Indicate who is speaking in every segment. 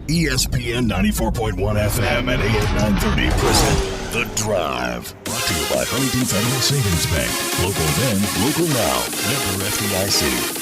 Speaker 1: ESPN 94.1 FM and AM 930 present The Drive. Brought to you by Huntington Federal Savings Bank. Local then, local now. Member FDIC.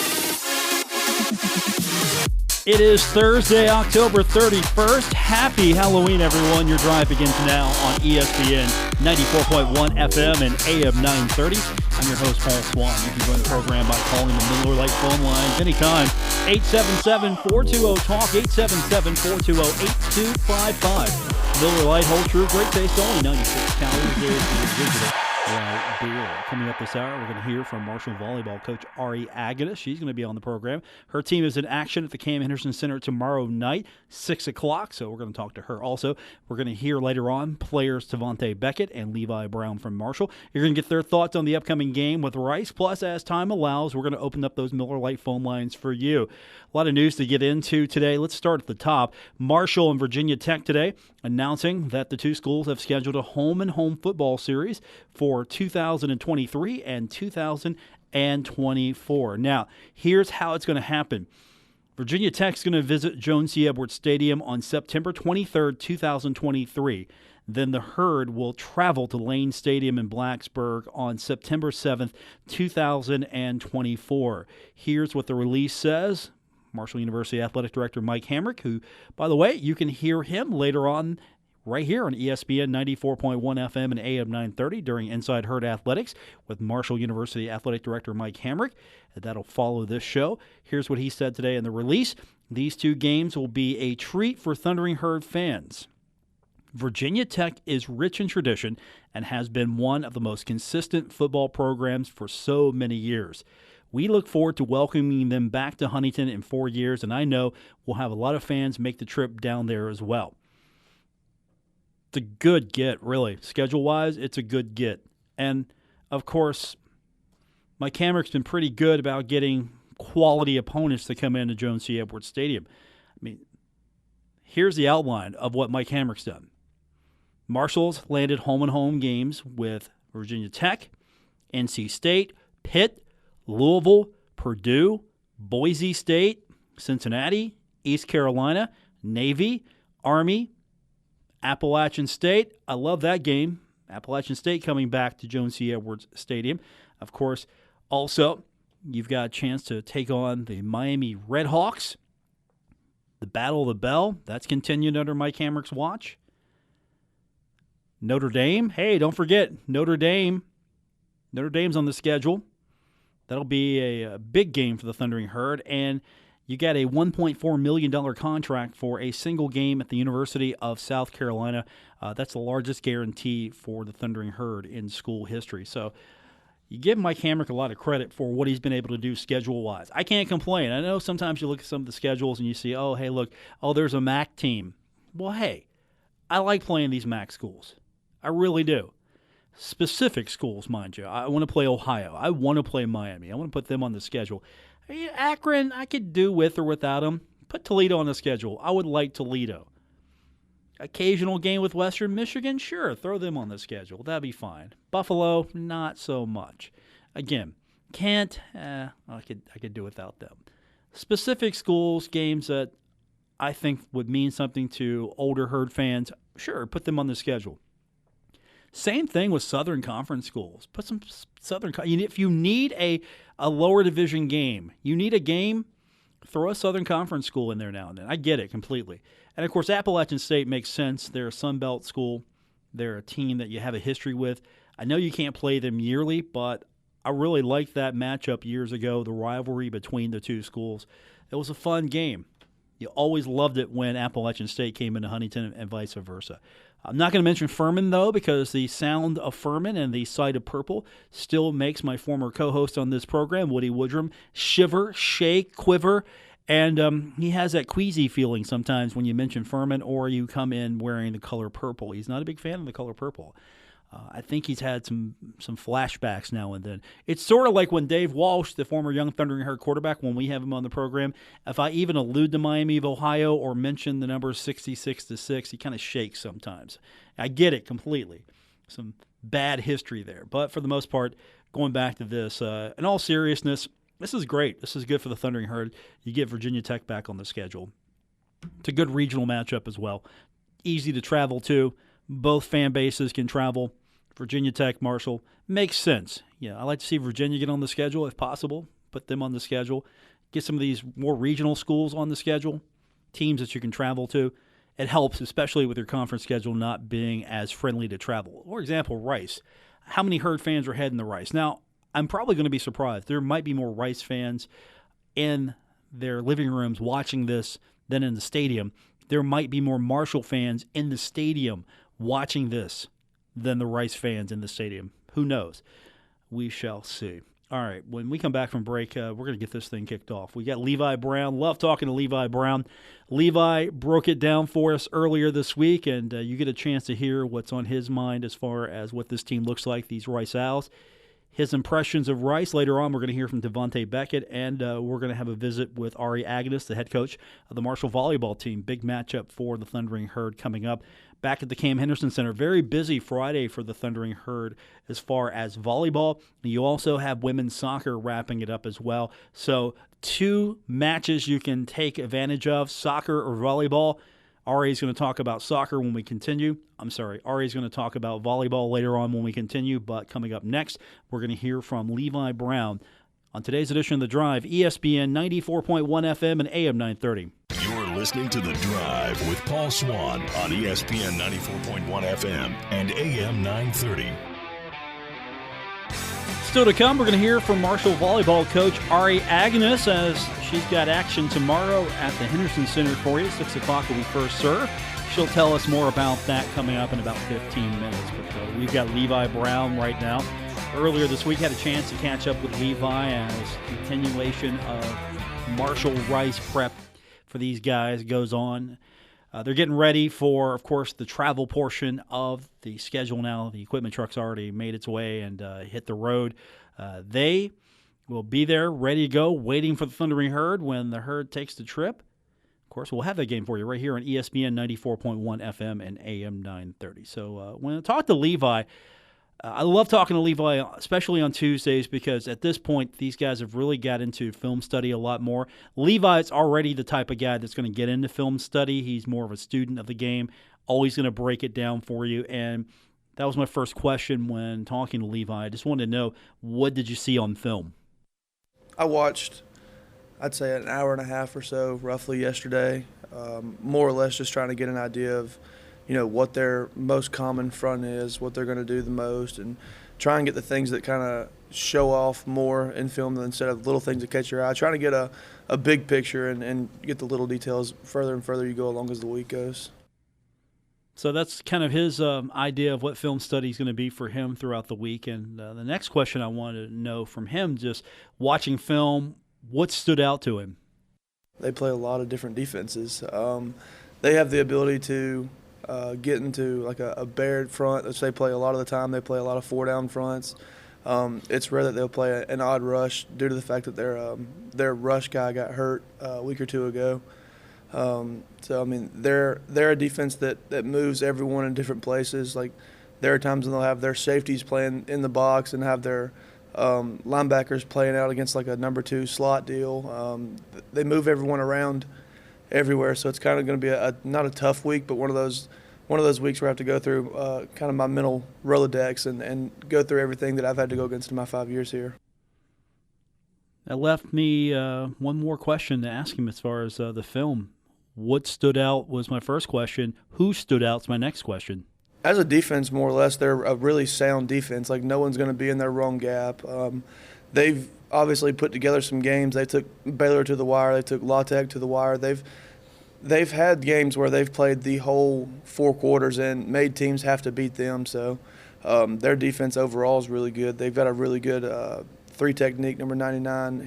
Speaker 2: It is Thursday, October 31st. Happy Halloween, everyone. Your drive begins now on ESPN 94.1 FM and AM 930. I'm your host, Paul Swann. You can join the program by calling the Miller Lite phone lines anytime. 877-420-TALK, 877-420-8255. Miller Lite holds true, great taste, only 96 calories. There is the digital beer. Coming up this hour, we're going to hear from Marshall Volleyball coach Ari Aganus. She's going to be on the program. Her team is in action at the Cam Henderson Center tomorrow night, 6 o'clock, so we're going to talk to her also. We're going to hear later on players Tavante Beckett and Levi Brown from Marshall. You're going to get their thoughts on the upcoming game with Rice. Plus, as time allows, we're going to open up those Miller Lite phone lines for you. A lot of news to get into today. Let's start at the top. Marshall and Virginia Tech today announcing that the two schools have scheduled a home-and-home football series for 2023 and 2024. Now, here's how it's going to happen. Virginia Tech's going to visit Jones C. Edwards Stadium on September 23rd, 2023. Then the Herd will travel to Lane Stadium in Blacksburg on September 7th, 2024. Here's what the release says. Marshall University Athletic Director Mike Hamrick, who, by the way, you can hear him later on right here on ESPN 94.1 FM and AM 930 during Inside Herd Athletics with Marshall University Athletic Director Mike Hamrick. That'll follow this show. Here's what he said today in the release. These two games will be a treat for Thundering Herd fans. Virginia Tech is rich in tradition and has been one of the most consistent football programs for so many years. We look forward to welcoming them back to Huntington in 4 years, and I know we'll have a lot of fans make the trip down there as well. It's a good get, really. Schedule-wise, it's a good get. And, of course, Mike Hamrick's been pretty good about getting quality opponents to come into Jones C. Edwards Stadium. I mean, here's the outline of what Mike Hamrick's done. Marshall's landed home-and-home games with Virginia Tech, NC State, Pitt, Louisville, Purdue, Boise State, Cincinnati, East Carolina, Navy, Army, Appalachian State. I love that game. Appalachian State coming back to Jones C. Edwards Stadium. Of course, also, you've got a chance to take on the Miami Redhawks. The Battle of the Bell, that's continued under Mike Hamrick's watch. Notre Dame. Hey, don't forget, Notre Dame. Notre Dame's on the schedule. That'll be a big game for the Thundering Herd, and you got a $1.4 million contract for a single game at the University of South Carolina. That's the largest guarantee for the Thundering Herd in school history. So you give Mike Hamrick a lot of credit for what he's been able to do schedule-wise. I can't complain. I know sometimes you look at some of the schedules and you see, there's a MAC team. Well, hey, I like playing these MAC schools. I really do. Specific schools, mind you. I want to play Ohio. I want to play Miami. I want to put them on the schedule. Akron, I could do with or without them. Put Toledo on the schedule. I would like Toledo. Occasional game with Western Michigan? Sure, throw them on the schedule. That'd be fine. Buffalo, not so much. Again, Kent, I could do without them. Specific schools, games that I think would mean something to older Herd fans, sure, put them on the schedule. Same thing with Southern Conference schools. Put some Southern. If you need a lower division game, you need a game, throw a Southern Conference school in there now and then. I get it completely. And of course, Appalachian State makes sense. They're a Sun Belt school. They're a team that you have a history with. I know you can't play them yearly, but I really liked that matchup years ago. The rivalry between the two schools. It was a fun game. You always loved it when Appalachian State came into Huntington and vice versa. I'm not going to mention Furman, though, because the sound of Furman and the sight of purple still makes my former co-host on this program, Woody Woodrum, shiver, shake, quiver, and he has that queasy feeling sometimes when you mention Furman or you come in wearing the color purple. He's not a big fan of the color purple. I think he's had some flashbacks now and then. It's sort of like when Dave Walsh, the former Young Thundering Herd quarterback, when we have him on the program, if I even allude to Miami of Ohio or mention the number 66-6, he kind of shakes sometimes. I get it completely. Some bad history there. But for the most part, going back to this, in all seriousness, this is great. This is good for the Thundering Herd. You get Virginia Tech back on the schedule. It's a good regional matchup as well. Easy to travel to. Both fan bases can travel. Virginia Tech, Marshall. Makes sense. Yeah, I like to see Virginia get on the schedule if possible. Put them on the schedule. Get some of these more regional schools on the schedule. Teams that you can travel to. It helps, especially with your conference schedule not being as friendly to travel. For example, Rice. How many Herd fans are heading to Rice? Now, I'm probably going to be surprised. There might be more Rice fans in their living rooms watching this than in the stadium. There might be more Marshall fans in the stadium watching this than the Rice fans in the stadium. Who knows? We shall see. All right, when we come back from break, we're going to get this thing kicked off. We got Levi Brown. Love talking to Levi Brown. Levi broke it down for us earlier this week, and you get a chance to hear what's on his mind as far as what this team looks like, these Rice Owls. His impressions of Rice. Later on, we're going to hear from Devontae Beckett, and we're going to have a visit with Ari Aganus, the head coach of the Marshall Volleyball team. Big matchup for the Thundering Herd coming up back at the Cam Henderson Center. Very busy Friday for the Thundering Herd as far as volleyball. You also have women's soccer wrapping it up as well. So 2 matches you can take advantage of, soccer or volleyball. Ari is going to talk about soccer when we continue. Ari is going to talk about volleyball later on when we continue, but coming up next, we're going to hear from Levi Brown on today's edition of The Drive, ESPN 94.1 FM and AM 930.
Speaker 1: You're listening to The Drive with Paul Swann on ESPN 94.1 FM and AM 930.
Speaker 2: Still to come, we're going to hear from Marshall Volleyball coach Ari Aganus as she's got action tomorrow at the Henderson Center for you. 6 o'clock will be first serve. She'll tell us more about that coming up in about 15 minutes. But we've got Levi Brown right now. Earlier this week, had a chance to catch up with Levi as continuation of Marshall Rice prep for these guys goes on. They're getting ready for, of course, the travel portion of the schedule now. The equipment truck's already made its way and hit the road. They will be there, ready to go, waiting for the Thundering Herd when the Herd takes the trip. Of course, we'll have that game for you right here on ESPN 94.1 FM and AM 930. So when I talk to Levi, I love talking to Levi, especially on Tuesdays, because at this point, these guys have really got into film study a lot more. Levi's already the type of guy that's going to get into film study. He's more of a student of the game, always going to break it down for you. And that was my first question when talking to Levi. I just wanted to know, what did you see on film?
Speaker 3: I watched, I'd say, an hour and a half or so, roughly, yesterday, more or less just trying to get an idea of what their most common front is, what they're going to do the most, and try and get the things that kind of show off more in film instead of little things that catch your eye. Trying to get a big picture and get the little details further and further you go along as the week goes.
Speaker 2: So that's kind of his idea of what film study is going to be for him throughout the week. And the next question I wanted to know from him, just watching film, what stood out to him?
Speaker 3: They play a lot of different defenses. They have the ability to get into like a bared front, which they play a lot of the time. They play a lot of 4-down fronts. It's rare that they'll play an odd rush due to the fact that their rush guy got hurt a week or two ago. So I mean, they're a defense that moves everyone in different places. Like there are times when they'll have their safeties playing in the box and have their linebackers playing out against like a number 2 slot deal. They move everyone around everywhere, so it's kind of going to be not a tough week, but one of those weeks where I have to go through kind of my mental Rolodex and go through everything that I've had to go against in my 5 years here.
Speaker 2: That left me one more question to ask him as far as the film. What stood out was my first question. Who stood out is my next question.
Speaker 3: As a defense, more or less, they're a really sound defense. Like no one's going to be in their wrong gap. They've obviously put together some games. They took Baylor to the wire. They took La Tech to the wire. They've had games where they've played the whole 4 quarters and made teams have to beat them. So their defense overall is really good. They've got a really good 3 technique, number 99.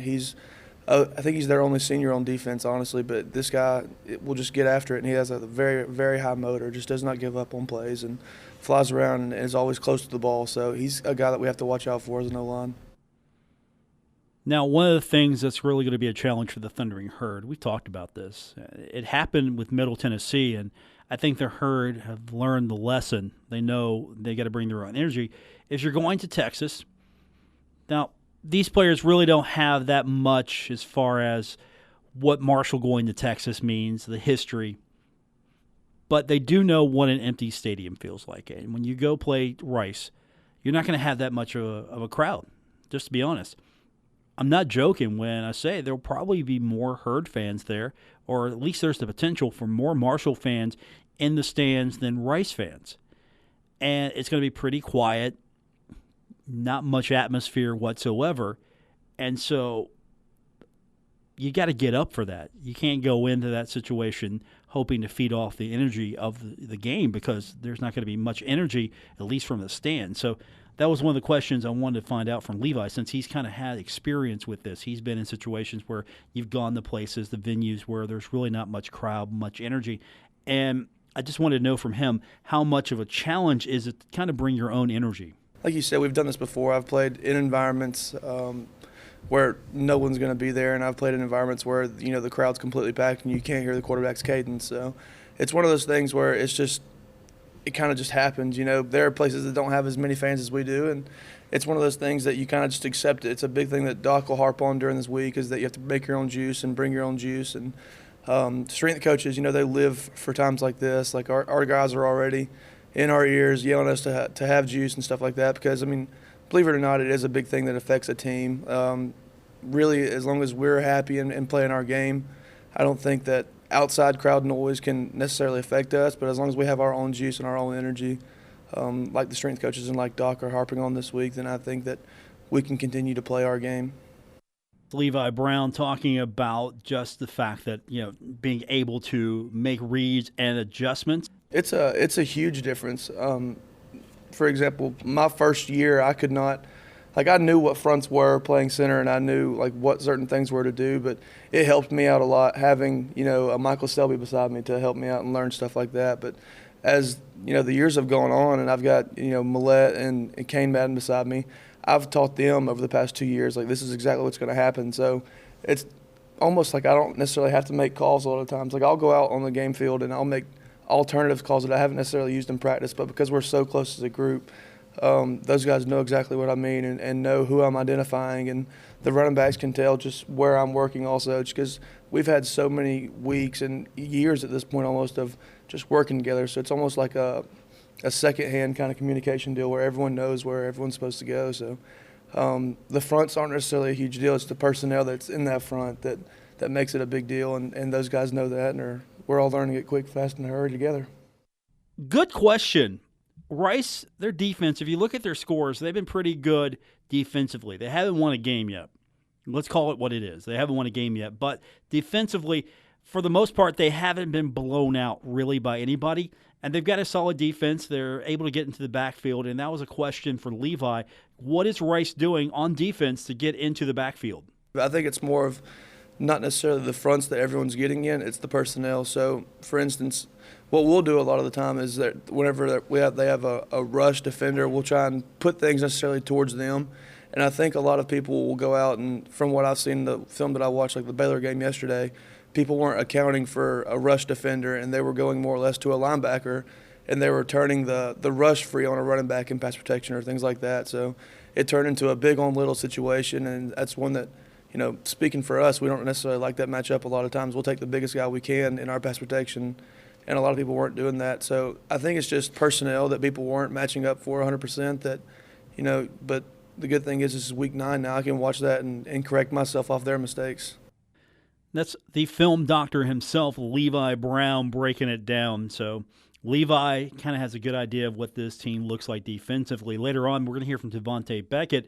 Speaker 3: I think he's their only senior on defense, honestly. But this guy will just get after it, and he has a very, very high motor. Just does not give up on plays and flies around and is always close to the ball. So he's a guy that we have to watch out for as an O-line.
Speaker 2: Now, one of the things that's really going to be a challenge for the Thundering Herd, we talked about this. It happened with Middle Tennessee, and I think the Herd have learned the lesson. They know they got to bring their own energy. If you're going to Texas, now these players really don't have that much as far as what Marshall going to Texas means, the history. But they do know what an empty stadium feels like. And when you go play Rice, you're not going to have that much of a crowd, just to be honest. I'm not joking when I say there'll probably be more Herd fans there, or at least there's the potential for more Marshall fans in the stands than Rice fans. And it's going to be pretty quiet, not much atmosphere whatsoever. And so you got to get up for that. You can't go into that situation hoping to feed off the energy of the game, because there's not going to be much energy, at least from the stand. So that was one of the questions I wanted to find out from Levi, since he's kind of had experience with this. He's been in situations where you've gone to places, the venues where there's really not much crowd, much energy. And I just wanted to know from him, how much of a challenge is it to kind of bring your own energy?
Speaker 3: Like you said, we've done this before. I've played in environments where no one's going to be there, and I've played in environments where, the crowd's completely packed and you can't hear the quarterback's cadence. So it's one of those things where it kind of just happens. There are places that don't have as many fans as we do, and it's one of those things that you kind of just accept it. It's a big thing that Doc will harp on during this week, is that you have to make your own juice and bring your own juice. And strength coaches, they live for times like this. Like our guys are already in our ears yelling at us to have juice and stuff like that, because, believe it or not, it is a big thing that affects a team. Really, as long as we're happy and playing our game, I don't think that outside crowd noise can necessarily affect us. But as long as we have our own juice and our own energy, like the strength coaches and like Doc are harping on this week, then I think that we can continue to play our game.
Speaker 2: Levi Brown talking about just the fact that, being able to make reads and adjustments.
Speaker 3: It's a huge difference. For example, my first year, I could not, I knew what fronts were playing center, and I knew what certain things were to do, but it helped me out a lot having, a Michael Selby beside me to help me out and learn stuff like that. But as, the years have gone on, and I've got, Millette and Kane Madden beside me, I've taught them over the past 2 years, this is exactly what's going to happen. So it's almost like I don't necessarily have to make calls a lot of times. I'll go out on the game field and I'll make alternative calls that I haven't necessarily used in practice, but because we're so close as a group, those guys know exactly what I mean and know who I'm identifying, and the running backs can tell just where I'm working also, just because we've had so many weeks and years at this point almost of just working together. So it's almost like a second-hand kind of communication deal where everyone knows where everyone's supposed to go. So the fronts aren't necessarily a huge deal. It's the personnel that's in that front that makes it a big deal, and those guys know that, and we're all learning it quick, fast, and hurry together.
Speaker 2: Good question. Rice, their defense, if you look at their scores, they've been pretty good defensively. They haven't won a game yet. Let's call it what it is. They haven't won a game yet. But defensively, for the most part, they haven't been blown out really by anybody. And they've got a solid defense. They're able to get into the backfield. And that was a question for Levi. What is Rice doing on defense to get into the backfield?
Speaker 3: I think it's more of not necessarily the fronts that everyone's getting in, it's the personnel. So, for instance, what we'll do a lot of the time is that whenever they have a rush defender, we'll try and put things necessarily towards them. And I think a lot of people will go out and, from what I've seen in the film that I watched, like the Baylor game yesterday, people weren't accounting for a rush defender, and they were going more or less to a linebacker, and they were turning the rush free on a running back in pass protection or things like that. So it turned into a big on little situation, and that's one that, speaking for us, we don't necessarily like that matchup a lot of times. We'll take the biggest guy we can in our pass protection, and a lot of people weren't doing that. So I think it's just personnel that people weren't matching up for 100% that, but the good thing is this is week 9 now. I can watch that and correct myself off their mistakes.
Speaker 2: That's the film doctor himself, Levi Brown, breaking it down. So Levi kind of has a good idea of what this team looks like defensively. Later on, we're going to hear from Devontae Beckett,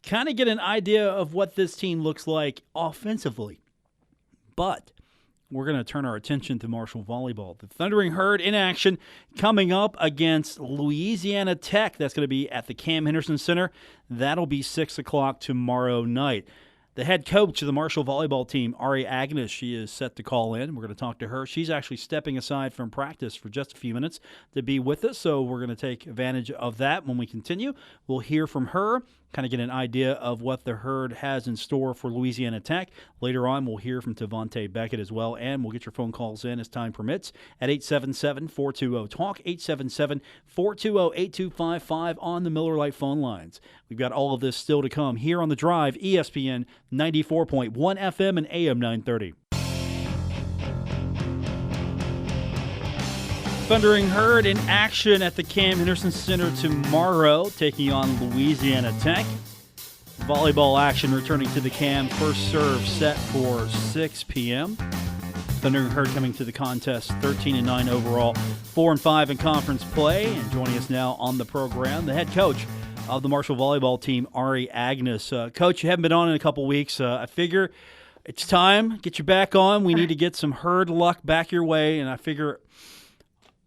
Speaker 2: kind of get an idea of what this team looks like offensively. But we're going to turn our attention to Marshall Volleyball. The Thundering Herd in action coming up against Louisiana Tech. That's going to be at the Cam Henderson Center. That'll be 6 o'clock tomorrow night. The head coach of the Marshall Volleyball team, Ari Aganus, she is set to call in. We're going to talk to her. She's actually stepping aside from practice for just a few minutes to be with us, so we're going to take advantage of that when we continue. We'll hear from her, kind of get an idea of what the Herd has in store for Louisiana Tech. Later on, we'll hear from Devontae Beckett as well, and we'll get your phone calls in as time permits at 877-420-TALK, 877-420-8255 on the Miller Lite phone lines. We've got all of this still to come here on The Drive, ESPN 94.1 FM and AM 930. Thundering Herd in action at the Cam Henderson Center tomorrow, taking on Louisiana Tech. Volleyball action returning to the Cam. First serve set for 6 p.m. Thundering Herd coming to the contest 13-9 overall, 4-5 in conference play. And joining us now on the program, the head coach of the Marshall Volleyball team, Ari Aganus. Coach, you haven't been on in a couple weeks. I figure it's time. Get you back on. We need to get some Herd luck back your way, and I figure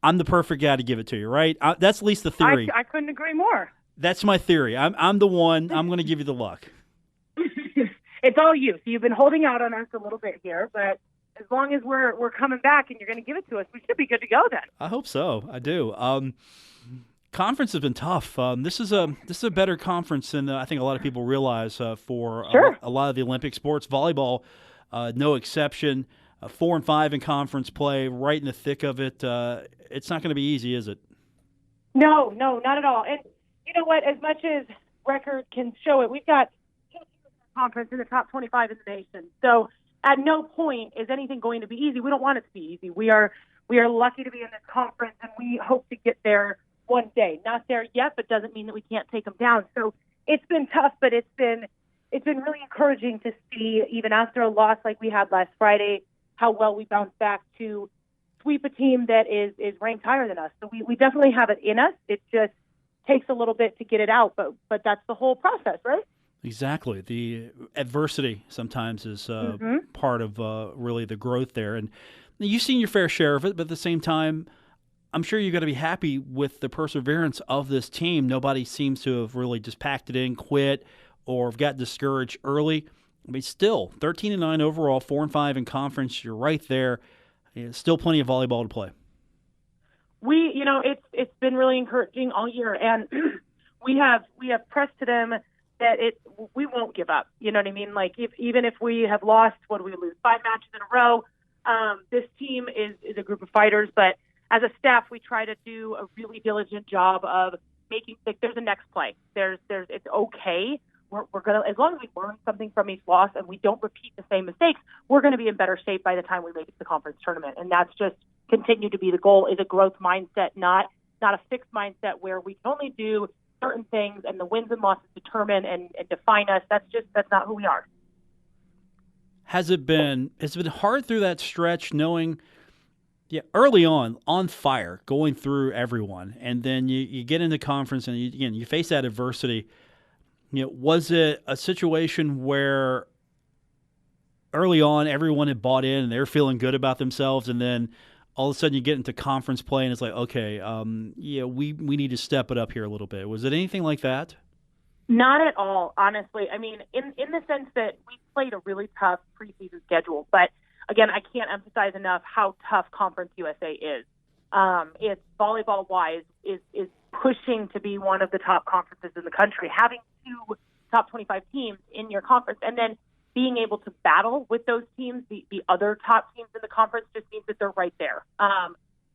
Speaker 2: I'm the perfect guy to give it to you, right? That's at least the theory.
Speaker 4: I couldn't agree more.
Speaker 2: That's my theory. I'm the one. I'm going to give you the luck.
Speaker 4: It's all you. So you've been holding out on us a little bit here, but as long as we're coming back and you're going to give it to us, we should be good to go then.
Speaker 2: I hope so. I do. Conference has been tough. This is a better conference than I think a lot of people realize for
Speaker 4: Sure.
Speaker 2: a lot of the Olympic sports. Volleyball, no exception. 4-5 in conference play, right in the thick of it. It's not going to be easy, is it?
Speaker 4: No, not at all. And you know what? As much as record can show it, we've got two teams in the conference in the top 25 in the nation. So at no point is anything going to be easy. We don't want it to be easy. We are lucky to be in this conference, and we hope to get there one day. Not there yet, but doesn't mean that we can't take them down. So it's been tough, but it's been really encouraging to see, even after a loss like we had last Friday, how well we bounced back to sweep a team that is ranked higher than us. So we definitely have it in us. It just takes a little bit to get it out, but that's the whole process, right?
Speaker 2: Exactly. The adversity sometimes is part of really the growth there. And you've seen your fair share of it, but at the same time, I'm sure you've got to be happy with the perseverance of this team. Nobody seems to have really just packed it in, quit, or have got discouraged early. I mean, still, 13-9 overall, 4-5 in conference. You're right there. Still plenty of volleyball to play.
Speaker 4: It's been really encouraging all year, and we have pressed to them that we won't give up. You know what I mean? Like even if we have lost, what do we lose? 5 matches in a row. This team is a group of fighters, but as a staff, we try to do a really diligent job of making there's a next play. It's okay. We're gonna, as long as we learn something from each loss and we don't repeat the same mistakes, we're going to be in better shape by the time we make it to the conference tournament. And that's just continue to be the goal, is a growth mindset, not a fixed mindset where we can only do certain things and the wins and losses determine and define us. That's not who we are.
Speaker 2: Has it been hard through that stretch, knowing early on fire, going through everyone, and then you get into conference and you face that adversity? Was it a situation where early on everyone had bought in and they were feeling good about themselves, and then all of a sudden you get into conference play and it's like, okay, we need to step it up here a little bit? Was it anything like that?
Speaker 4: Not at all, honestly. I mean, in the sense that we played a really tough preseason schedule, but again, I can't emphasize enough how tough Conference USA is. It's volleyball-wise is pushing to be one of the top conferences in the country. Having 2 top 25 teams in your conference and then being able to battle with those teams, the other top teams in the conference, just means that they're right there.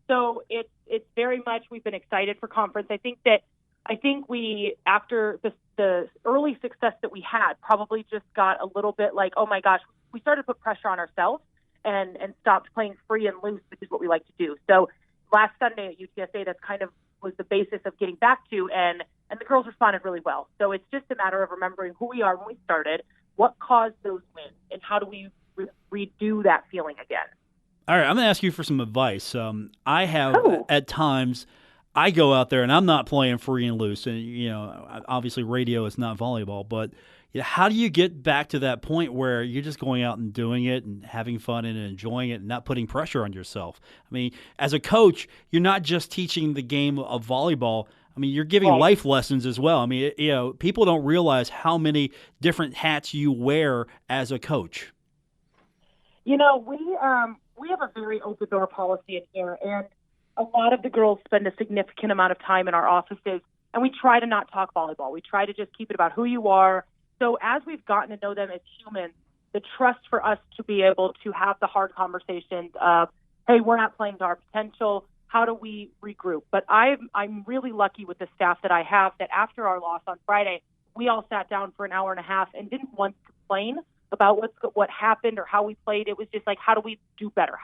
Speaker 4: So it's very much, we've been excited for conference. I think we, after the early success that we had, probably just got a little bit like, oh my gosh, we started to put pressure on ourselves and stopped playing free and loose, which is what we like to do. So last Sunday at UTSA, that's kind of was the basis of getting back to, and the girls responded really well. So it's just a matter of remembering who we are when we started, what caused those wins, and how do we redo that feeling again.
Speaker 2: All right, I'm going to ask you for some advice. I have at times, I go out there and I'm not playing free and loose, and obviously radio is not volleyball, but how do you get back to that point where you're just going out and doing it and having fun and enjoying it and not putting pressure on yourself? I mean, as a coach, you're not just teaching the game of volleyball. I mean, you're giving life lessons as well. I mean, people don't realize how many different hats you wear as a coach.
Speaker 4: We have a very open door policy in here, and a lot of the girls spend a significant amount of time in our offices, and we try to not talk volleyball. We try to just keep it about who you are. So as we've gotten to know them as humans, the trust for us to be able to have the hard conversations of, hey, we're not playing to our potential. How do we regroup? But I'm really lucky with the staff that I have, that after our loss on Friday, we all sat down for an hour and a half and didn't once complain about what happened or how we played. It was just like, how do we do better?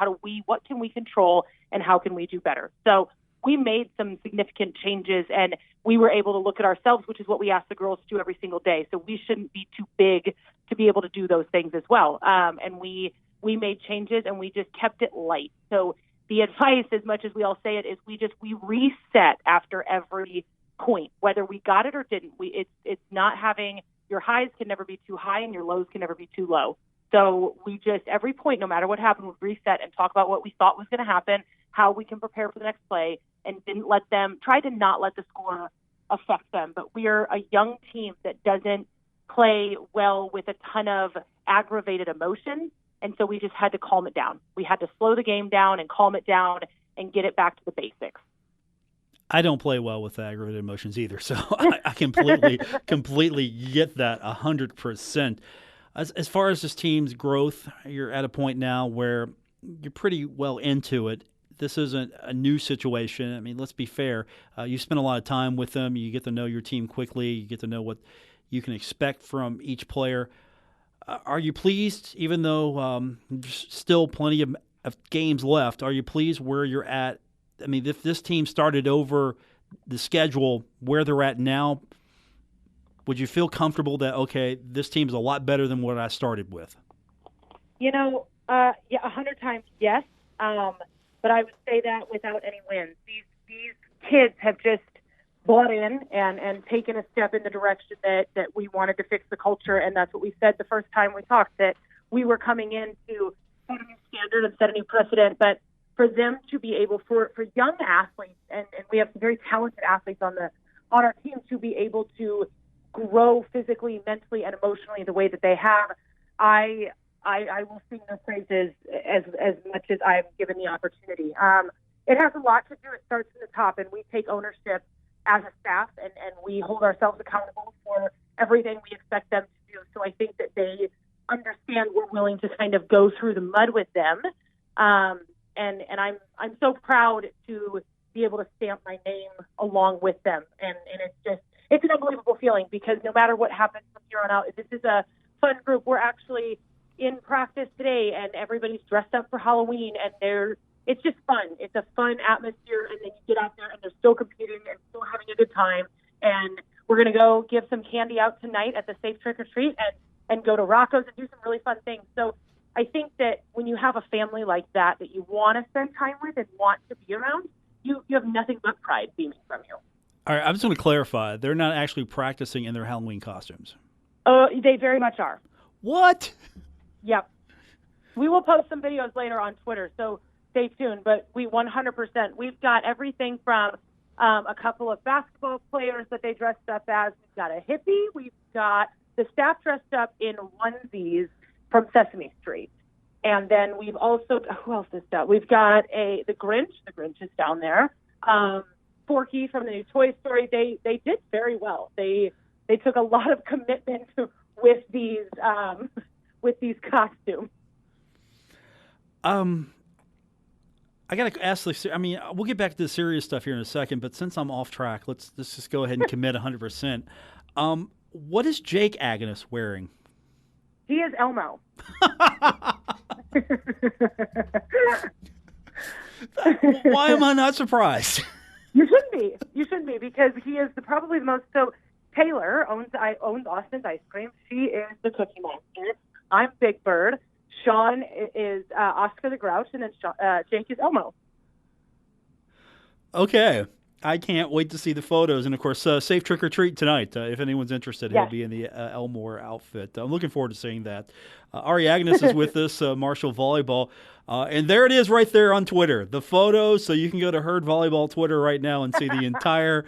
Speaker 4: What can we control, and how can we do better? So we made some significant changes, and we were able to look at ourselves, which is what we ask the girls to do every single day. So we shouldn't be too big to be able to do those things as well. And we made changes, and we just kept it light. So the advice, as much as we all say it, is we reset after every point, whether we got it or didn't. It's not having, your highs can never be too high and your lows can never be too low. So we just, every point, no matter what happened, would reset and talk about what we thought was going to happen, how we can prepare for the next play, and try to not let the score affect them. But we're a young team that doesn't play well with a ton of aggravated emotion. And so we just had to calm it down. We had to slow the game down and calm it down and get it back to the basics.
Speaker 2: I don't play well with aggravated emotions either, so I completely get that 100%. As far as this team's growth, you're at a point now where you're pretty well into it. This isn't a new situation. I mean, let's be fair. You spend a lot of time with them. You get to know your team quickly. You get to know what you can expect from each player. Are you pleased, even though there's still plenty of games left, are you pleased where you're at? I mean, if this team started over the schedule where they're at now, would you feel comfortable that, okay, this team's a lot better than what I started with?
Speaker 4: 100 times yes. But I would say that without any wins. These kids have just bought in and taken a step in the direction that we wanted to fix the culture, and that's what we said the first time we talked, that we were coming in to set a new standard and set a new precedent. But for them to be able, for young athletes, and we have some very talented athletes on our team, to be able to grow physically, mentally, and emotionally the way that they have, I will sing those praises as much as I'm given the opportunity. It has a lot to do. It starts from the top, and we take ownership as a staff, and we hold ourselves accountable for everything we expect them to do. So I think that they understand we're willing to kind of go through the mud with them. And I'm so proud to be able to stamp my name along with them. And it's an unbelievable feeling, because no matter what happens from here on out, this is a fun group. We're actually in practice today, and everybody's dressed up for Halloween, and it's just fun. It's a fun atmosphere, and then you get out there and they're still competing and still having a good time. And we're going to go give some candy out tonight at the Safe Trick or Treat and go to Rocco's and do some really fun things. So I think that when you have a family like that you want to spend time with and want to be around, you have nothing but pride beaming from you.
Speaker 2: All right, I'm just going to clarify. They're not actually practicing in their Halloween costumes.
Speaker 4: They very much are.
Speaker 2: What?
Speaker 4: Yep. We will post some videos later on Twitter, so stay tuned. But we 100%. We've got everything from a couple of basketball players that they dressed up as. We've got a hippie. We've got the staff dressed up in onesies from Sesame Street. And then we've also, who else is that? We've got the Grinch. The Grinch is down there. Forky from the new Toy Story. They did very well. They took a lot of commitment with these costumes.
Speaker 2: I got to ask this. I mean, we'll get back to the serious stuff here in a second, but since I'm off track, let's just go ahead and commit 100%. What is Jake Aganus wearing?
Speaker 4: He is Elmo.
Speaker 2: Why am I not surprised?
Speaker 4: You shouldn't be, because he is probably the most. So Taylor owns Austin's Ice Cream. She is the Cookie Monster. I'm Big Bird. Sean is Oscar the Grouch, and then Jake is Elmo.
Speaker 2: Okay. I can't wait to see the photos. And, of course, Safe Trick or Treat tonight. If anyone's interested,
Speaker 4: yes.
Speaker 2: He'll be in the Elmore outfit. I'm looking forward to seeing that. Ari Aganus is with us, Marshall Volleyball. And there it is right there on Twitter, the photos. So you can go to Herd Volleyball Twitter right now and see the entire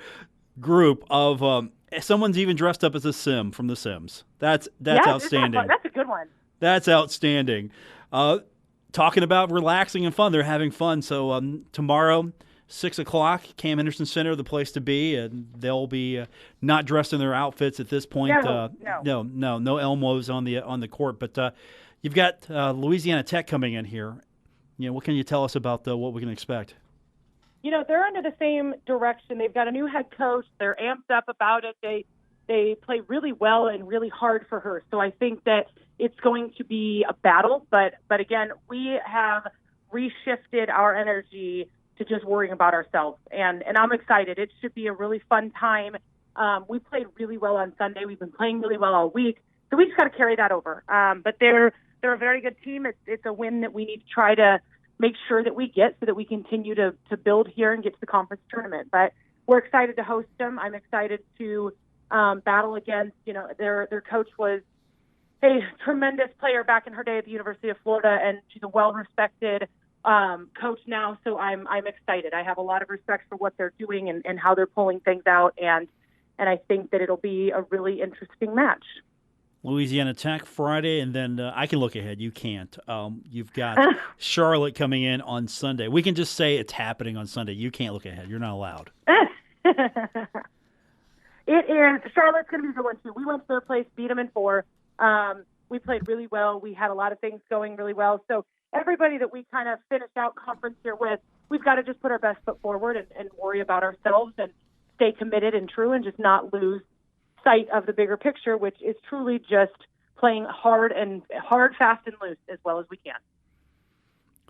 Speaker 2: group of someone's even dressed up as a Sim from The Sims. That's outstanding.
Speaker 4: That's a good one.
Speaker 2: That's outstanding. Talking about relaxing and fun, they're having fun. So tomorrow, 6 o'clock, Cam Henderson Center, the place to be, and they'll be not dressed in their outfits at this point.
Speaker 4: No
Speaker 2: Elmos on the court. But you've got Louisiana Tech coming in here. What can you tell us about what we can expect?
Speaker 4: They're under the same direction. They've got a new head coach. They're amped up about it. they play really well and really hard for her. So I think that it's going to be a battle. But again, we have reshifted our energy to just worrying about ourselves. And I'm excited. It should be a really fun time. We played really well on Sunday. We've been playing really well all week. So we just got to carry that over. But they're a very good team. It's a win that we need to try to make sure that we get so that we continue to build here and get to the conference tournament. But we're excited to host them. I'm excited to battle against, their coach was a tremendous player back in her day at the University of Florida, and she's a well-respected coach now. So I'm excited. I have a lot of respect for what they're doing and how they're pulling things out. And I think that it'll be a really interesting match.
Speaker 2: Louisiana Tech Friday, and then I can look ahead. You can't. You've got Charlotte coming in on Sunday. We can just say it's happening on Sunday. You can't look ahead. You're not allowed.
Speaker 4: It is. Charlotte's going to be the one, too. We went to their place, beat them in 4. We played really well. We had a lot of things going really well. So everybody that we kind of finished out conference here with, we've got to just put our best foot forward and worry about ourselves and stay committed and true and just not lose sight of the bigger picture, which is truly just playing hard, fast, and loose as well as we can.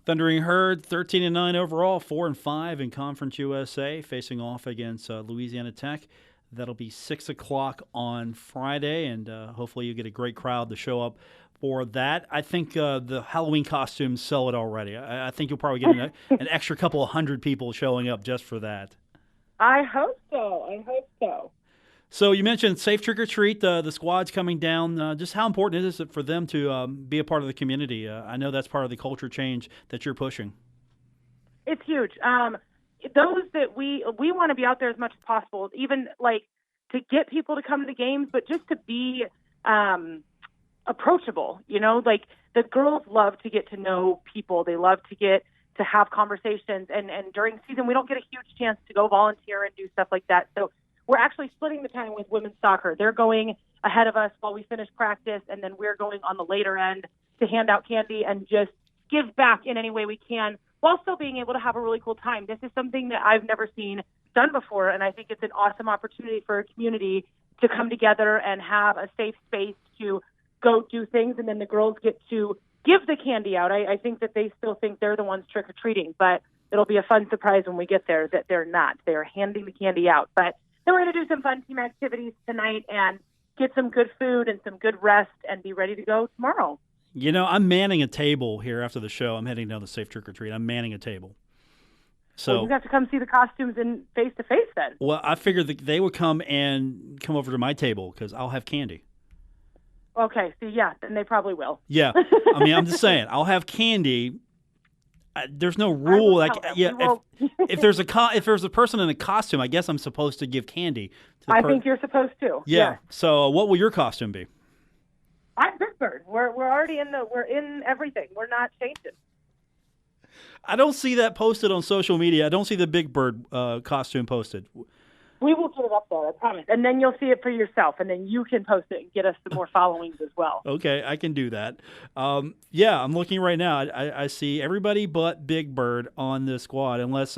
Speaker 2: Thundering Herd, 13-9 overall, 4-5 in Conference USA, facing off against Louisiana Tech. That'll be 6 o'clock on Friday, and hopefully you get a great crowd to show up for that. I think the Halloween costumes sell it already. I think you'll probably get an extra couple of hundred people showing up just for that.
Speaker 4: I hope so.
Speaker 2: So you mentioned Safe Trick or Treat, the squad's coming down. Just how important is it for them to be a part of the community? I know that's part of the culture change that you're pushing.
Speaker 4: It's huge. Those that we want to be out there as much as possible, even like to get people to come to the games, but just to be approachable. Like the girls love to get to know people. They love to get to have conversations. And during season, we don't get a huge chance to go volunteer and do stuff like that. So we're actually splitting the time with women's soccer. They're going ahead of us while we finish practice, and then we're going on the later end to hand out candy and just give back in any way we can while still being able to have a really cool time. This is something that I've never seen done before, and I think it's an awesome opportunity for a community to come together and have a safe space to go do things, and then the girls get to give the candy out. I think that they still think they're the ones trick-or-treating, but it'll be a fun surprise when we get there that they're not. They're handing the candy out. But then we're going to do some fun team activities tonight and get some good food and some good rest and be ready to go tomorrow.
Speaker 2: I'm manning a table here after the show. I'm heading down to Safe Trick or Treat. I'm manning a table. So
Speaker 4: you have to come see the costumes in face-to-face then.
Speaker 2: Well, I figured that they would come over to my table because I'll have candy.
Speaker 4: Okay, so then they probably will.
Speaker 2: Yeah, I'm just saying, I'll have candy. There's no rule. If there's a person in a costume, I guess I'm supposed to give candy.
Speaker 4: I think you're supposed to.
Speaker 2: Yeah. So, what will your costume be?
Speaker 4: I'm Big Bird. We're already we're in everything. We're not changing.
Speaker 2: I don't see that posted on social media. I don't see the Big Bird costume posted.
Speaker 4: We will get it up there, I promise. And then you'll see it for yourself, and then you can post it and get us some more followings as well. Okay,
Speaker 2: I can do that. I'm looking right now. I see everybody but Big Bird on the squad, unless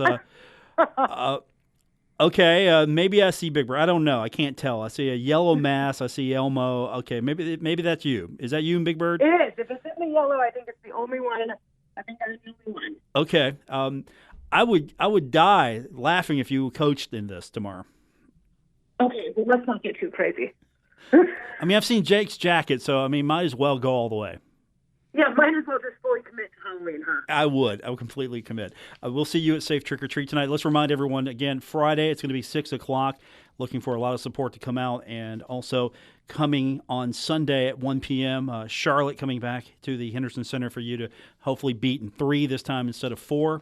Speaker 2: maybe I see Big Bird. I don't know. I can't tell. I see a yellow mask. I see Elmo. Okay, maybe that's you. Is that you and Big Bird?
Speaker 4: It is. If it's in the yellow, I think it's the only one. I think I'm the only one.
Speaker 2: Okay. I would die laughing if you coached in this tomorrow.
Speaker 4: Okay, well, let's not get too crazy.
Speaker 2: I've seen Jake's jacket, so might as well go all the way.
Speaker 4: Yeah, might as well just fully commit to Halloween, huh?
Speaker 2: I would completely commit. We'll see you at Safe Trick or Treat tonight. Let's remind everyone again, Friday it's going to be 6 o'clock. Looking for a lot of support to come out, and also coming on Sunday at 1 p.m. Charlotte coming back to the Henderson Center for you to hopefully beat in 3 this time instead of 4.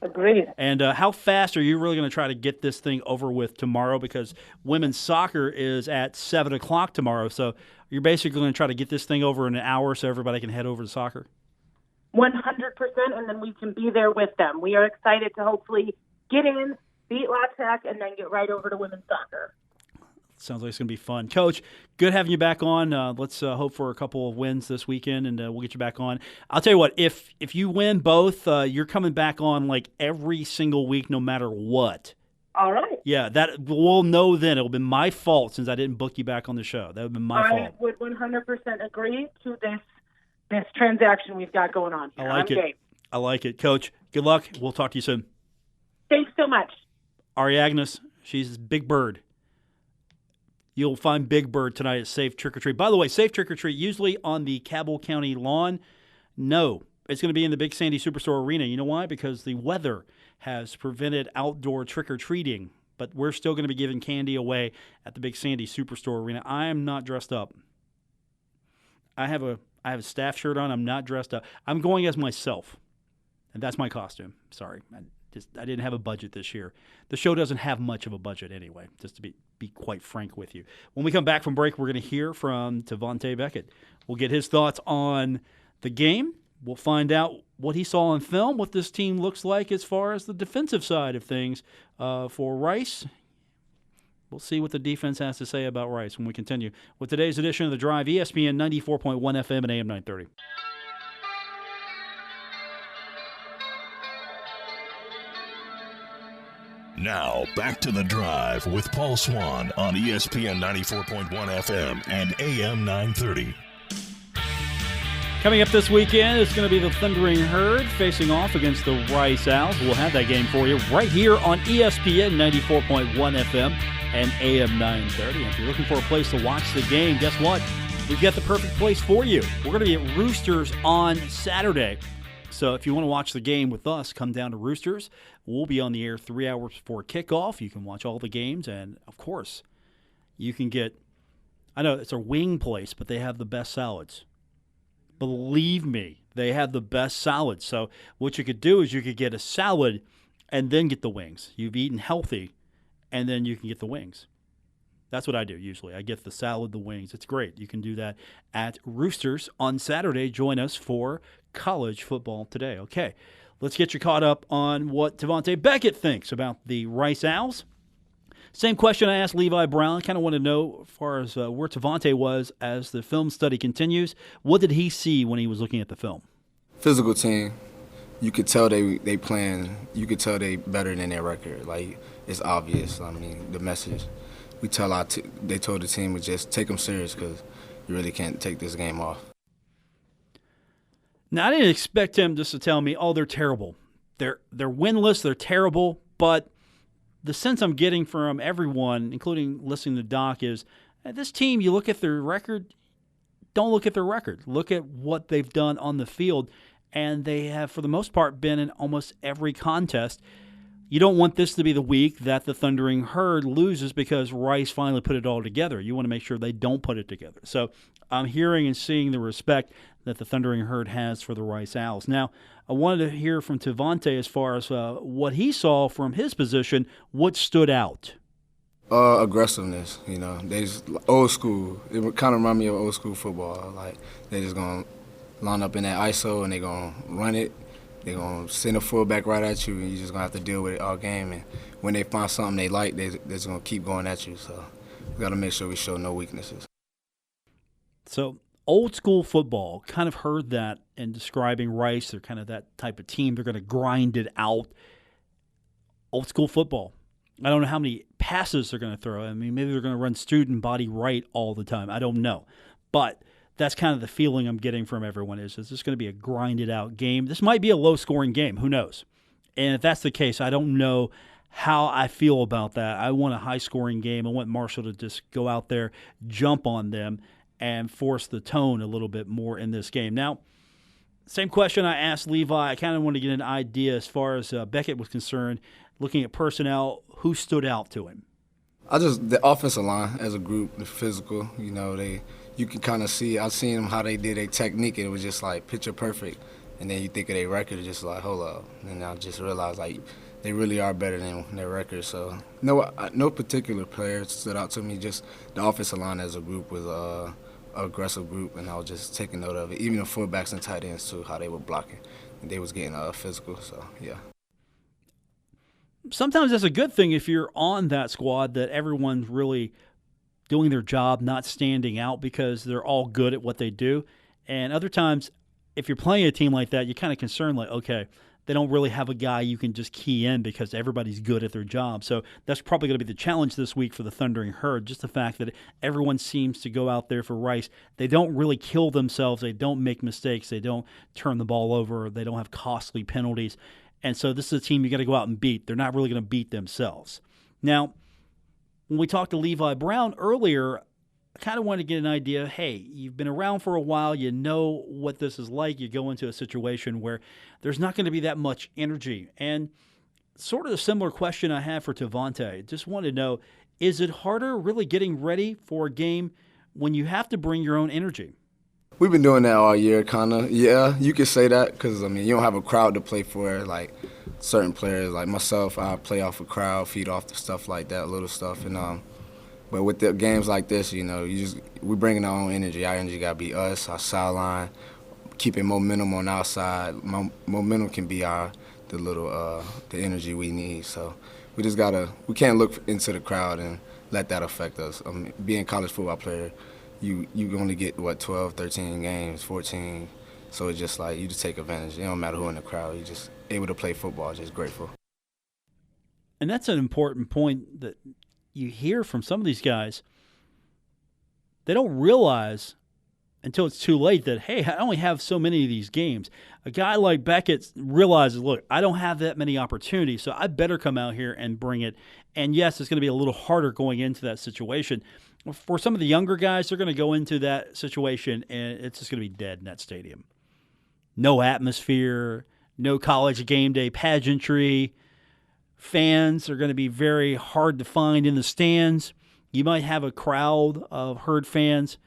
Speaker 4: Agreed.
Speaker 2: And how fast are you really going to try to get this thing over with tomorrow? Because women's soccer is at 7 o'clock tomorrow. So you're basically going to try to get this thing over in an hour so everybody can head over to soccer?
Speaker 4: 100%, and then we can be there with them. We are excited to hopefully get in, beat La Tech, and then get right over to women's soccer.
Speaker 2: Sounds like it's going to be fun. Coach, good having you back on. Let's hope for a couple of wins this weekend, and we'll get you back on. I'll tell you what, if you win both, you're coming back on like every single week no matter what.
Speaker 4: All right.
Speaker 2: Yeah, that we'll know then. It'll be my fault since I didn't book you back on the show. That would have been my fault.
Speaker 4: I would 100% agree to this transaction we've got going on here.
Speaker 2: I like it.
Speaker 4: Game.
Speaker 2: I like it. Coach, good luck. We'll talk to you soon.
Speaker 4: Thanks so much.
Speaker 2: Ari Aganus, she's Big Bird. You'll find Big Bird tonight at Safe Trick or Treat. By the way, Safe Trick or Treat, usually on the Cabell County lawn. No, it's going to be in the Big Sandy Superstore Arena. You know why? Because the weather has prevented outdoor trick or treating. But we're still going to be giving candy away at the Big Sandy Superstore Arena. I am not dressed up. I have a staff shirt on. I'm not dressed up. I'm going as myself, and that's my costume. Sorry, I didn't have a budget this year. The show doesn't have much of a budget anyway, just to be quite frank with you. When we come back from break, we're going to hear from Tavante Beckett. We'll get his thoughts on the game. We'll find out what he saw on film, what this team looks like as far as the defensive side of things for Rice. We'll see what the defense has to say about Rice when we continue with today's edition of The Drive, ESPN 94.1 FM and AM 930.
Speaker 1: Now, back to The Drive with Paul Swann on ESPN 94.1 FM and AM 930.
Speaker 2: Coming up this weekend, it's going to be the Thundering Herd facing off against the Rice Owls. We'll have that game for you right here on ESPN 94.1 FM and AM 930. If you're looking for a place to watch the game, guess what? We've got the perfect place for you. We're going to be at Roosters on Saturday. So if you want to watch the game with us, come down to Roosters. We'll be on the air 3 hours before kickoff. You can watch all the games, and, of course, you can get – I know it's a wing place, but they have the best salads. Believe me, they have the best salads. So what you could do is you could get a salad and then get the wings. You've eaten healthy, and then you can get the wings. That's what I do usually. I get the salad, the wings. It's great. You can do that at Roosters on Saturday. Join us for college football today. Okay, let's get you caught up on what Tavante Beckett thinks about the Rice Owls. Same question I asked Levi Brown. Kind of want to know as far as where Tavante was as the film study continues. What did he see when he was looking at the film?
Speaker 5: Physical team. You could tell they playing. You could tell they better than their record. Like, it's obvious. I mean, the message. They told the team to just take them serious because you really can't take this game off.
Speaker 2: Now, I didn't expect him just to tell me, oh, they're terrible. They're winless, they're terrible, but the sense I'm getting from everyone, including listening to Doc, is this team, you look at their record, don't look at their record. Look at what they've done on the field, and they have, for the most part, been in almost every contest. You don't want this to be the week that the Thundering Herd loses because Rice finally put it all together. You want to make sure they don't put it together. So I'm hearing and seeing the respect that the Thundering Herd has for the Rice Owls. Now, I wanted to hear from Tavante as far as what he saw from his position. What stood out?
Speaker 5: Aggressiveness, you know. They just old school. It kind of remind me of old school football. Like, they just going to line up in that ISO and they're going to run it. They're going to send a fullback right at you, and you're just going to have to deal with it all game. And when they find something they like, they're just going to keep going at you. So we got to make sure we show no weaknesses.
Speaker 2: So old school football, kind of heard that in describing Rice. They're kind of that type of team. They're going to grind it out. Old school football. I don't know how many passes they're going to throw. I mean, maybe they're going to run student body right all the time. I don't know. But that's kind of the feeling I'm getting from everyone is this going to be a grinded-out game? This might be a low-scoring game. Who knows? And if that's the case, I don't know how I feel about that. I want a high-scoring game. I want Marshall to just go out there, jump on them, and force the tone a little bit more in this game. Now, same question I asked Levi. I kind of want to get an idea as far as Beckett was concerned, looking at personnel, who stood out to him?
Speaker 5: The offensive line as a group, the physical, you know, you can kind of see. I've seen them how they did their technique, and it was just like picture perfect. And then you think of their record, just like, hold up. And I just realized, like, they really are better than their record. So no particular player stood out to me. Just the offensive line as a group was an aggressive group, and I was just taking note of it. Even the fullbacks and tight ends, too, how they were blocking. And they was getting physical, so, yeah.
Speaker 2: Sometimes that's a good thing if you're on that squad, that everyone's really doing their job, not standing out because they're all good at what they do. And other times, if you're playing a team like that, you're kind of concerned, like, okay, they don't really have a guy you can just key in because everybody's good at their job. So that's probably going to be the challenge this week for the Thundering Herd, just the fact that everyone seems to go out there for Rice. They don't really kill themselves. They don't make mistakes. They don't turn the ball over. They don't have costly penalties. And so this is a team you got to go out and beat. They're not really going to beat themselves. Now, when we talked to Levi Brown earlier, I kind of wanted to get an idea, hey, you've been around for a while, you know what this is like. You go into a situation where there's not going to be that much energy. And sort of a similar question I have for Tavante. Just wanted to know, is it harder really getting ready for a game when you have to bring your own energy?
Speaker 5: We've been doing that all year, kind of. Yeah, you could say that because, I mean, you don't have a crowd to play for. Like certain players, like myself, I play off a crowd, feed off the stuff like that, little stuff. And but with the games like this, you know, we bringing our own energy. Our energy got to be us, our sideline, keeping momentum on our side. Momentum can be the energy we need. So we can't look into the crowd and let that affect us. Being a college football player, you only get, 12, 13 games, 14. So it's just like you just take advantage. It don't matter who in the crowd. You're just able to play football, just grateful.
Speaker 2: And that's an important point that you hear from some of these guys. They don't realize until it's too late that, hey, I only have so many of these games. A guy like Beckett realizes, look, I don't have that many opportunities, so I better come out here and bring it. And yes, it's going to be a little harder going into that situation. For some of the younger guys, they're going to go into that situation, and it's just going to be dead in that stadium. No atmosphere, no college game day pageantry. Fans are going to be very hard to find in the stands. You might have a crowd of Herd fans.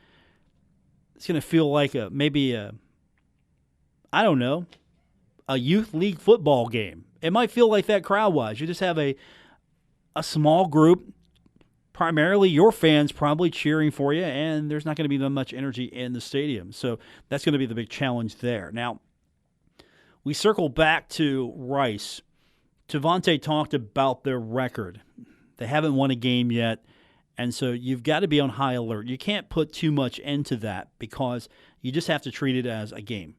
Speaker 2: It's going to feel like a youth league football game. It might feel like that crowd-wise. You just have a small group, primarily your fans probably cheering for you, and there's not going to be that much energy in the stadium. So that's going to be the big challenge there. Now, we circle back to Rice. Tavante talked about their record. They haven't won a game yet, and so you've got to be on high alert. You can't put too much into that because you just have to treat it as a game.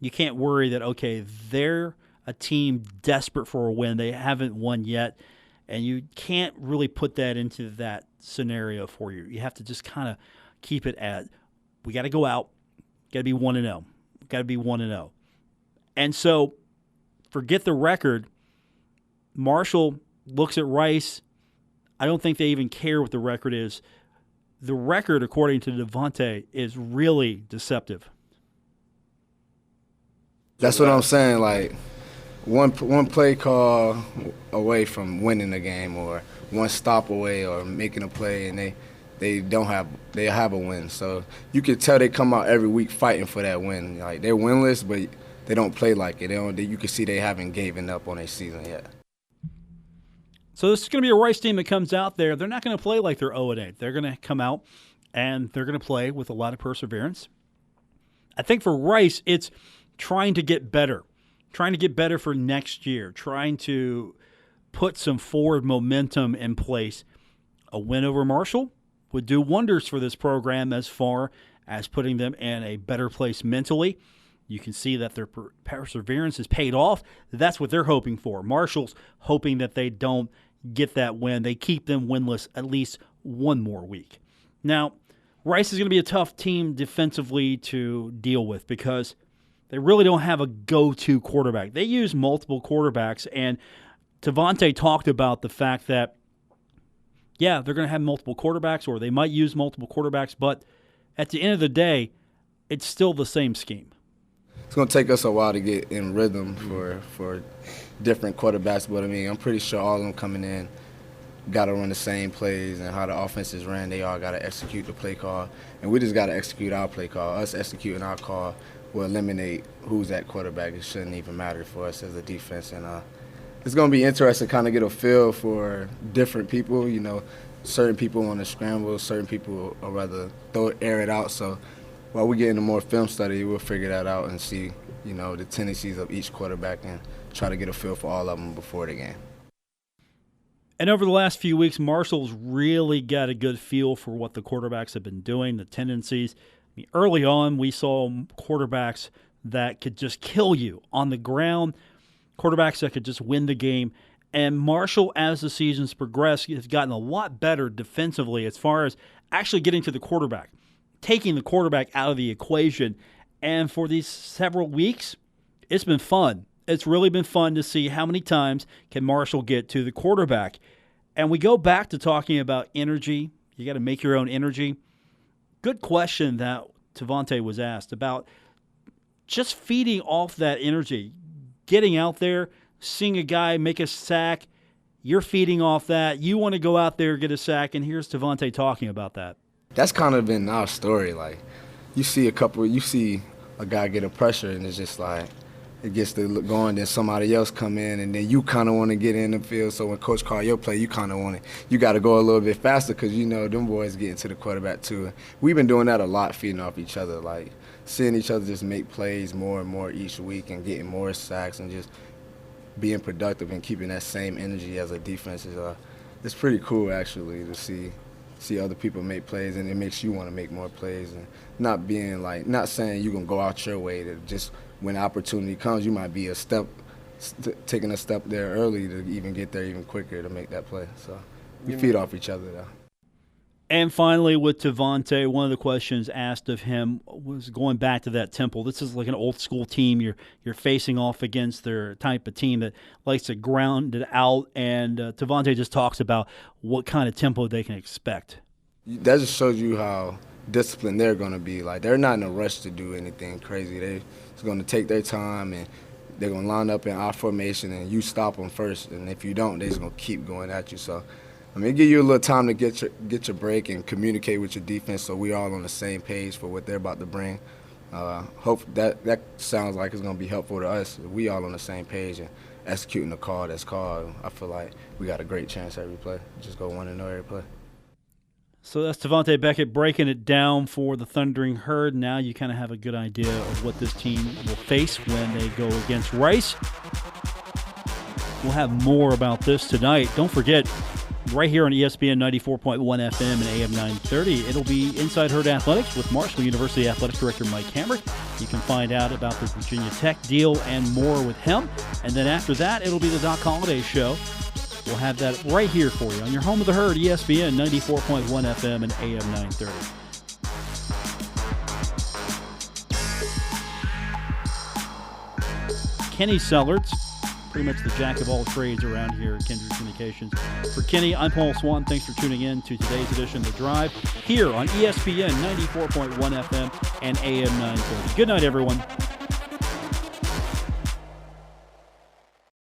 Speaker 2: You can't worry that, okay, they're a team desperate for a win. They haven't won yet, and you can't really put that into that scenario for you. You have to just kind of keep it at, we got to go out, got to be 1-0. Got to be 1-0. And so forget the record. Marshall looks at Rice. I don't think they even care what the record is. The record, according to Devontae, is really deceptive.
Speaker 5: That's what I'm saying. Like one play call away from winning the game, or one stop away, or making a play, and they have a win. So you can tell they come out every week fighting for that win. Like they're winless, but they don't play like it. You can see they haven't given up on their season yet.
Speaker 2: So this is going to be a Rice team that comes out there. They're not going to play like they're 0-8. They're going to come out, and they're going to play with a lot of perseverance. I think for Rice, it's trying to get better for next year, trying to put some forward momentum in place. A win over Marshall would do wonders for this program as far as putting them in a better place mentally. You can see that their perseverance has paid off. That's what they're hoping for. Marshall's hoping that they don't get that win. They keep them winless at least one more week. Now, Rice is going to be a tough team defensively to deal with because they really don't have a go-to quarterback. They use multiple quarterbacks, and Tavante talked about the fact that, yeah, they're going to have multiple quarterbacks, or they might use multiple quarterbacks, but at the end of the day, it's still the same scheme.
Speaker 5: It's going to take us a while to get in rhythm for different quarterbacks, but, I mean, I'm pretty sure all of them coming in got to run the same plays, and how the offense is ran, they all got to execute the play call. And we just got to execute our play call. Us executing our call will eliminate who's at quarterback. It shouldn't even matter for us as a defense. And it's going to be interesting to kind of get a feel for different people. You know, certain people want to scramble, certain people would rather air it out. So while we get into more film study, we'll figure that out and see, you know, the tendencies of each quarterback and try to get a feel for all of them before the game.
Speaker 2: And over the last few weeks, Marshall's really got a good feel for what the quarterbacks have been doing, the tendencies. I mean, early on, we saw quarterbacks that could just kill you on the ground, quarterbacks that could just win the game. And Marshall, as the season's progressed, has gotten a lot better defensively as far as actually getting to the quarterback, taking the quarterback out of the equation. And for these several weeks, it's been fun. It's really been fun to see how many times can Marshall get to the quarterback. And we go back to talking about energy. You got to make your own energy. Good question that Tavante was asked about just feeding off that energy, getting out there, seeing a guy make a sack. You're feeding off that. You want to go out there, get a sack, and here's Tavante talking about that.
Speaker 5: That's kind of been our story. Like, you see a guy get a pressure, and it's just like, it gets to going, then somebody else come in, and then you kind of want to get in the field. So when Coach call your play, you kind of want to, you got to go a little bit faster because you know them boys getting to the quarterback too. We've been doing that a lot, feeding off each other, like seeing each other just make plays more and more each week and getting more sacks and just being productive and keeping that same energy as a defense is it's pretty cool actually to see other people make plays, and it makes you want to make more plays and not being like, not saying you're gonna go out your way to just. When opportunity comes, you might be taking a step there early to even get there even quicker to make that play. So we feed off each other, though.
Speaker 2: And finally, with Tavante, one of the questions asked of him was going back to that Temple. This is like an old school team. You're facing off against their type of team that likes to ground it out. And Tavante just talks about what kind of tempo they can expect.
Speaker 5: That just shows you how disciplined they're going to be. Like, they're not in a rush to do anything crazy. They're going to take their time, and they're going to line up in our formation, and you stop them first. And if you don't, they're just going to keep going at you. So, I mean, give you a little time to get your break and communicate with your defense so we're all on the same page for what they're about to bring. Hope that sounds like it's going to be helpful to us. We all on the same page and executing the call that's called. I feel like we got a great chance every play. Just go 1-0 every play.
Speaker 2: So that's Tavante Beckett breaking it down for the Thundering Herd. Now you kind of have a good idea of what this team will face when they go against Rice. We'll have more about this tonight. Don't forget, right here on ESPN 94.1 FM and AM 930, it'll be Inside Herd Athletics with Marshall University Athletics Director Mike Hamrick. You can find out about the Virginia Tech deal and more with him. And then after that, it'll be the Doc Holliday Show. We'll have that right here for you on your home of the herd, ESPN 94.1 FM and AM 930. Kenny Sellards, pretty much the jack of all trades around here at Kindred Communications. For Kenny, I'm Paul Swann. Thanks for tuning in to today's edition of The Drive here on ESPN 94.1 FM and AM 930. Good night, everyone.